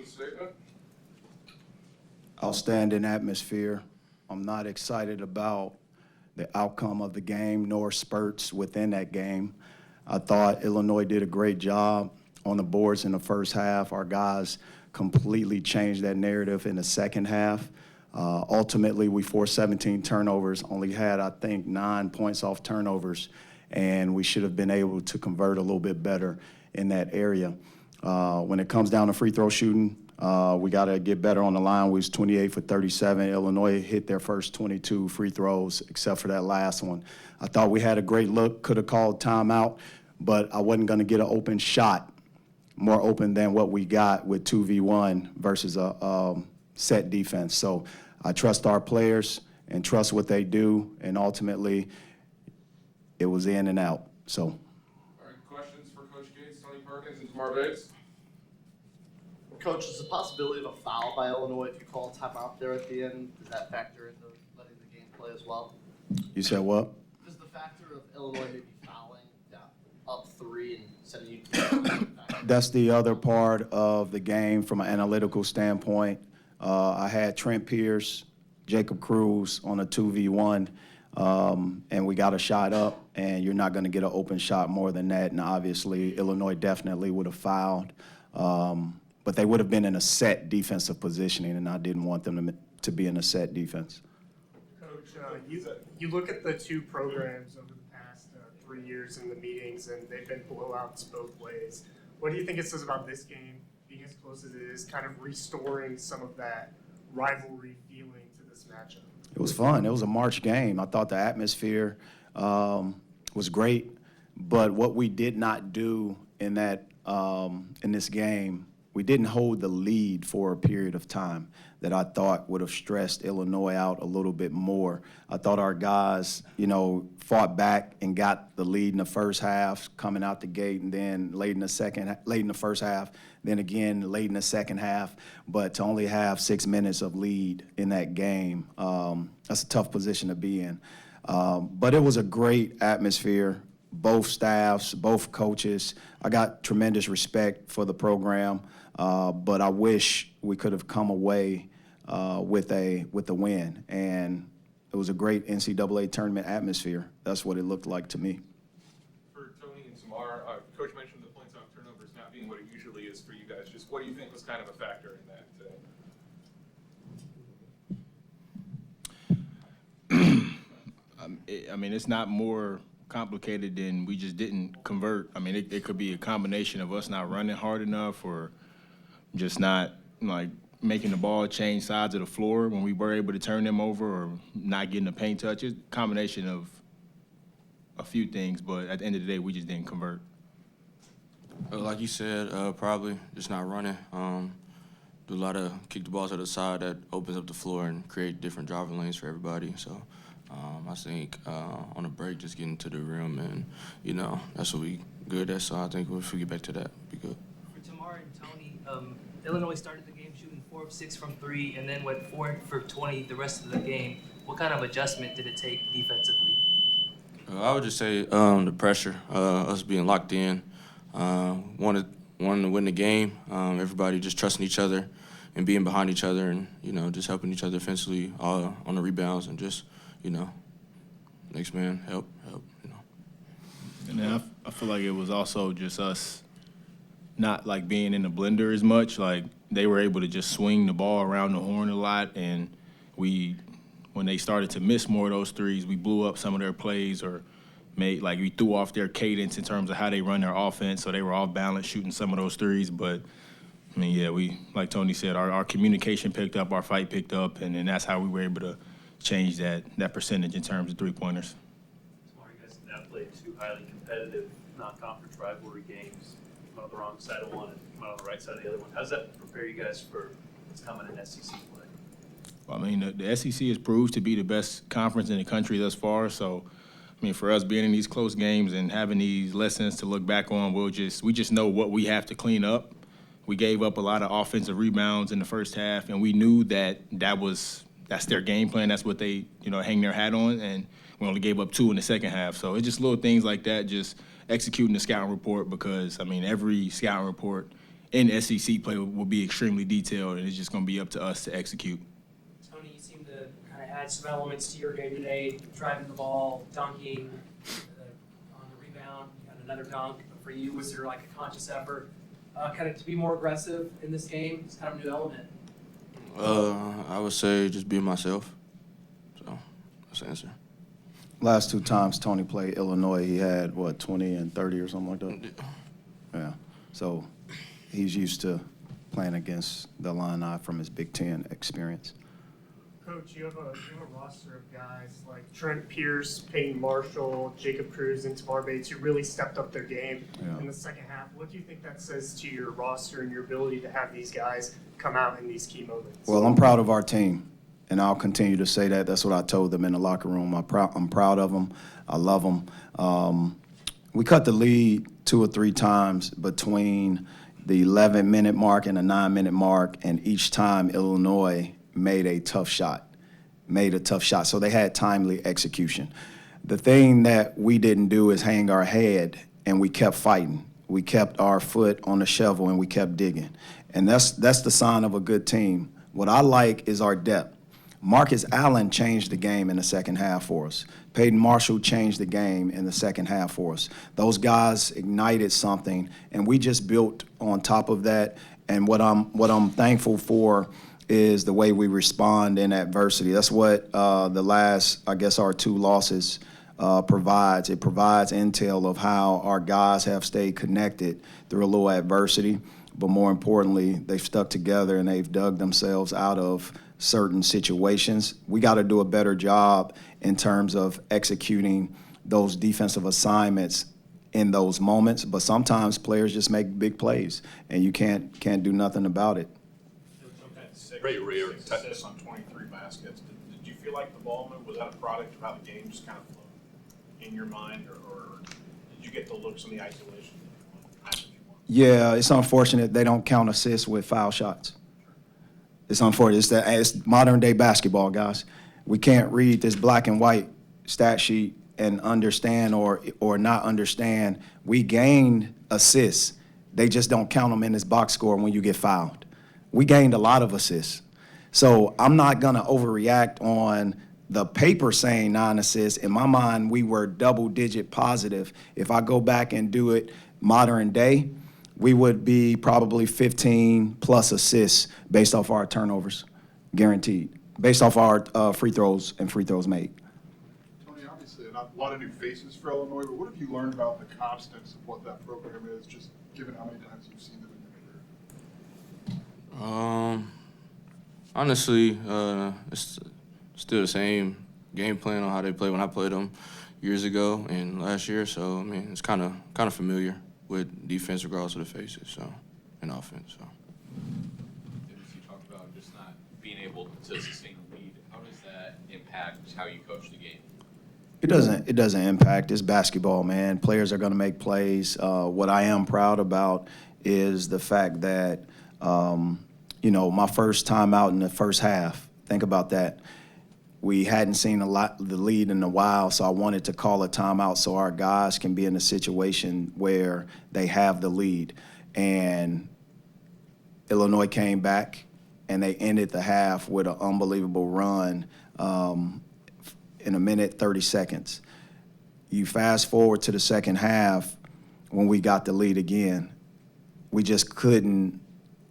statement. Outstanding atmosphere. I'm not excited about the outcome of the game nor spurts within that game. I thought Illinois did a great job on the boards in the first half. Our guys completely changed that narrative in the second half. Ultimately, we forced 17 turnovers, only had, I think, 9 points off turnovers, and we should have been able to convert a little bit better in that area. When it comes down to free throw shooting, we got to get better on the line. We was 28 for 37. Illinois hit their first 22 free throws, except for that last one. I thought we had a great look, could have called timeout, but I wasn't going to get an open shot, more open than what we got with 2v1 versus a set defense. So I trust our players and trust what they do, and ultimately it was in and out. So. All right, questions for Coach Gates, Tony Perkins, and Tamar Bates? Coach, is the possibility of a foul by Illinois if you call a timeout there at the end? Does that factor into letting the game play as well? You said what? Does the factor of Illinois maybe fouling down up 3 and sending you to That's the other part of the game from an analytical standpoint. I had Trent Pierce, Jacob Cruz on a 2v1, and we got a shot up, and you're not going to get an open shot more than that. And obviously, Illinois definitely would have fouled. But they would have been in a set defensive positioning, and I didn't want them to be in a set defense. Coach, you look at the two programs over the past 3 years in the meetings, and they've been blowouts both ways. What do you think it says about this game, being as close as it is, kind of restoring some of that rivalry feeling to this matchup? It was fun. It was a March game. I thought the atmosphere was great, but what we did not do in this game, we didn't hold the lead for a period of time that I thought would have stressed Illinois out a little bit more. I thought our guys, fought back and got the lead in the first half, coming out the gate, and then late in the first half, then again late in the second half. But to only have 6 minutes of lead in that game, that's a tough position to be in. But it was a great atmosphere. Both staffs, both coaches. I got tremendous respect for the program, but I wish we could have come away with a win. And it was a great NCAA tournament atmosphere. That's what it looked like to me. For Tony and Tamar, Coach mentioned the points off turnovers not being what it usually is for you guys. Just what do you think was kind of a factor in that today? I mean, it's not more complicated than we just didn't convert. I mean, it could be a combination of us not running hard enough or just not, making the ball change sides of the floor when we were able to turn them over or not getting the paint touches. Combination of a few things, but at the end of the day, we just didn't convert. Like you said, probably just not running. Do a lot of kick the balls to the side that opens up the floor and create different driving lanes for everybody. So I think on a break, just getting to the rim and, that's what we good at. So I think if we get back to that, we'll be good. For Tamar and Tony, Illinois started the game shooting 4 of 6 from 3 and then went 4 for 20 the rest of the game. What kind of adjustment did it take defensively? I would just say the pressure, us being locked in, wanted to win the game, everybody just trusting each other and being behind each other and, just helping each other defensively on the rebounds and just, next man, help. And then I feel like it was also just us not being in the blender as much. They were able to just swing the ball around the horn a lot, and when they started to miss more of those threes, we blew up some of their plays or we threw off their cadence in terms of how they run their offense, so they were off balance shooting some of those threes. But I mean, yeah, we, like Tony said, our communication picked up, our fight picked up, and then that's how we were able to change that percentage in terms of three-pointers. Tomorrow you guys have now played 2 highly competitive non-conference rivalry games. Come out on the wrong side of one and come out on the right side of the other one. How does that prepare you guys for what's coming in SEC play? Well, I mean, the SEC has proved to be the best conference in the country thus far. So, I mean, for us being in these close games and having these lessons to look back on, we just know what we have to clean up. We gave up a lot of offensive rebounds in the first half, and we knew that's their game plan. That's what they, hang their hat on, and we only gave up 2 in the second half. So it's just little things like that, just executing the scouting report because, I mean, every scouting report in SEC play will be extremely detailed, and it's just going to be up to us to execute. Tony, you seem to kind of add some elements to your game today, driving the ball, dunking, on the rebound, you had another dunk. For you, was there like a conscious effort kind of to be more aggressive in this game? It's kind of a new element. I would say just be myself. So that's the answer. Last 2 times Tony played Illinois, he had, 20 and 30 or something like that? Yeah. So he's used to playing against the Illini from his Big Ten experience. Coach, you have a roster of guys like Trent Pierce, Peyton Marshall, Jacob Cruz, and Tamar Bates who really stepped up their game in the second half. What do you think that says to your roster and your ability to have these guys come out in these key moments? Well, I'm proud of our team, and I'll continue to say that. That's what I told them in the locker room. I'm proud of them. I love them. We cut the lead 2 or 3 times between the 11-minute mark and the 9-minute mark, and each time Illinois made a tough shot. So they had timely execution. The thing that we didn't do is hang our head, and we kept fighting. We kept our foot on the shovel, and we kept digging. And that's the sign of a good team. What I like is our depth. Marcus Allen changed the game in the second half for us. Peyton Marshall changed the game in the second half for us. Those guys ignited something, and we just built on top of that. And what I'm thankful for is the way we respond in adversity. That's what the last, I guess, our 2 losses provides. It provides intel of how our guys have stayed connected through a little adversity, but more importantly, they've stuck together and they've dug themselves out of certain situations. We got to do a better job in terms of executing those defensive assignments in those moments, but sometimes players just make big plays, and you can't do nothing about it. Very rare touches on 23 baskets. Did you feel like the ball move, was that a product of how the game just kind of flowed in your mind, or did you get the looks in the isolation that you want? Yeah, it's unfortunate they don't count assists with foul shots. It's unfortunate. It's modern day basketball, guys. We can't read this black and white stat sheet and understand or not understand. We gained assists. They just don't count them in this box score when you get fouled. We gained a lot of assists. So I'm not going to overreact on the paper saying 9 assists. In my mind, we were double-digit positive. If I go back and do it modern day, we would be probably 15-plus assists based off our turnovers, guaranteed, based off our free throws and free throws made. Tony, obviously a lot of new faces for Illinois, but what have you learned about the constants of what that program is, just given how many times you've seen them in your career? Honestly, it's still the same game plan on how they play when I played them years ago and last year. So I mean, it's kind of familiar with defense regardless of the faces, so and offense. So. You talked about just not being able to sustain a lead. How does that impact how you coach the game? It doesn't impact. It's basketball, man. Players are going to make plays. What I am proud about is the fact that, my first time out in the first half, think about that. We hadn't seen the lead in a while, so I wanted to call a timeout so our guys can be in a situation where they have the lead. And Illinois came back, and they ended the half with an unbelievable run in a minute, 30 seconds. You fast forward to the second half when we got the lead again. We just couldn't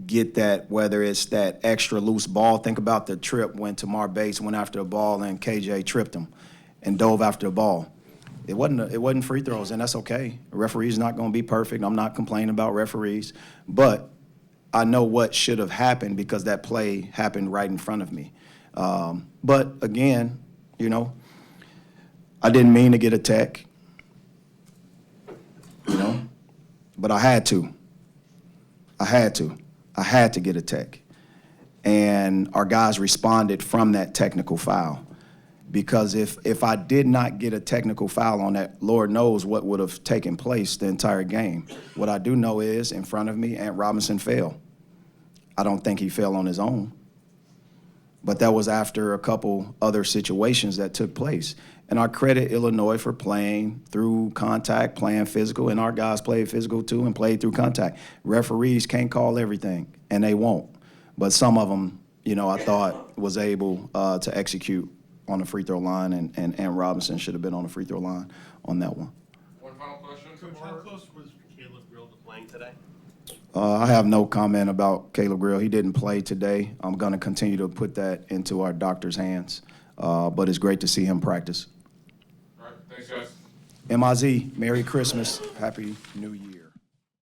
get that, whether it's that extra loose ball. Think about the trip when Tamar Bates went after the ball and KJ tripped him and dove after the ball. It wasn't free throws, and that's okay. The referee's not going to be perfect. I'm not complaining about referees, but I know what should have happened because that play happened right in front of me. But again, I didn't mean to get a tech, but I had to. I had to get a tech. And our guys responded from that technical foul. Because if I did not get a technical foul on that, Lord knows what would have taken place the entire game. What I do know is, in front of me, Ant Robinson fell. I don't think he fell on his own. But that was after a couple other situations that took place. And I credit Illinois for playing through contact, playing physical, and our guys played physical too and played through contact. Referees can't call everything, and they won't. But some of them, you know, I thought was able to execute on the free throw line, and Robinson should have been on the free throw line on that one. One final question. Coach, how close was Caleb Grill to playing today? I have no comment about Caleb Grill. He didn't play today. I'm going to continue to put that into our doctor's hands. But it's great to see him practice. All right, thanks, guys. MIZ, Merry Christmas, Happy New Year.